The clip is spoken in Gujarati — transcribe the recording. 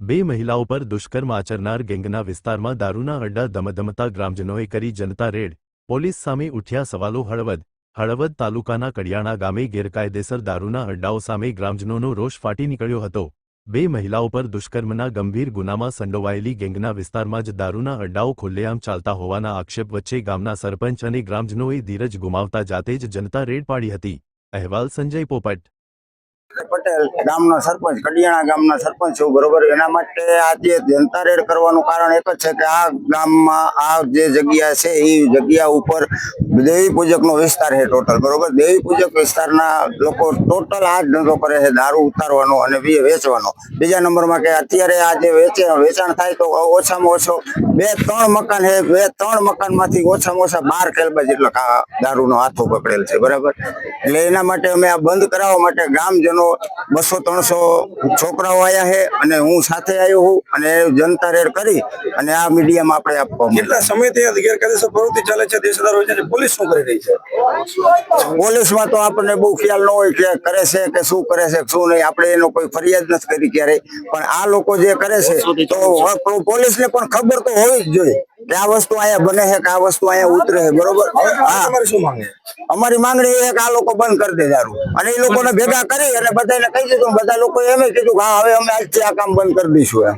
બે મહિલાઓ પર દુષ્કર્મ આચરનાર ગેંગના વિસ્તારમાં દારૂના અડ્ડા ધમધમતા ગ્રામજનોએ કરી જનતા રેડ. પોલીસ સામે ઉઠ્યા સવાલો. હળવદ તાલુકાના કડિયાણા ગામે ગેરકાયદેસર દારૂના અડ્ડાઓ સામે ગ્રામજનોનો રોષ ફાટી નીકળ્યો હતો. બે મહિલાઓ પર દુષ્કર્મના ગંભીર ગુનામાં સંડોવાયેલી ગેંગના વિસ્તારમાં જ દારૂના અડ્ડાઓ ખુલ્લેઆમ ચાલતા હોવાના આક્ષેપ વચ્ચે ગામના સરપંચ અને ગ્રામજનોએ ધીરજ ગુમાવતા જાતે જ જનતા રેડ પાડી હતી. અહેવાલ સંજય પોપટ. પટેલ ગામનો સરપંચ, કડિયાણા ગામના સરપંચ છું, બરોબર. એના માટે આજે જનતા રેડ કરવાનું કારણ એક જ છે કે આ ગામમાં આ જે જગ્યા છે એ જગ્યા ઉપર દેવી પૂજકનો વિસ્તાર છે ટોટલ, બરોબર. દેવી પૂજક વિસ્તારના લોકો ટોટલ આ જ ધંધો કરે છે, દારૂ ઉતારવાનો અને વેચવાનો. બીજા નંબરમાં કે અત્યારે આ જે વેચાણ થાય તો ઓછામાં ઓછો 2-3 મકાન છે, 2-3 મકાનમાંથી ઓછામાં ઓછા 12 કેલબા જેટલા દારૂનો હાથો પકડેલ છે, બરાબર. એટલે એના માટે અમે આ બંધ કરાવવા માટે ગામજનો 200-300 છોકરાઓ આવ્યા છે અને હું સાથે આવ્યો છું અને જનતા રેડ કરી અને આ મીડિયામાં આપણે આપવા. કેટલા સમયથી ગેરકાયદેસર પ્રવૃત્તિ ચાલે છે, દેશદાર હોય છે, પોલીસ શું કરી રહી છે? પોલીસમાં તો આપણને બહુ ખ્યાલ ન હોય કે કરે છે કે શું કરે છે શું નહીં. આપણે એનો કોઈ ફરિયાદ નથી કરી ક્યારેય, પણ આ લોકો જે કરે છે તો પોલીસને પણ ખબર તો હોવી જ જોઈએ કે આ વસ્તુ અહીંયા બને છે કે આ વસ્તુ અહીંયા ઉતરે છે, બરોબર. તમારી શું માંગ? અમારી માંગણી એ કે આ લોકો બંધ કરી દે દારૂ, અને એ લોકોને ભેગા કરી અને બધાને કહી દીધું. બધા લોકો એમ કીધું કે હા હવે અમે આજથી આ કામ બંધ કરી દઈશું એમ.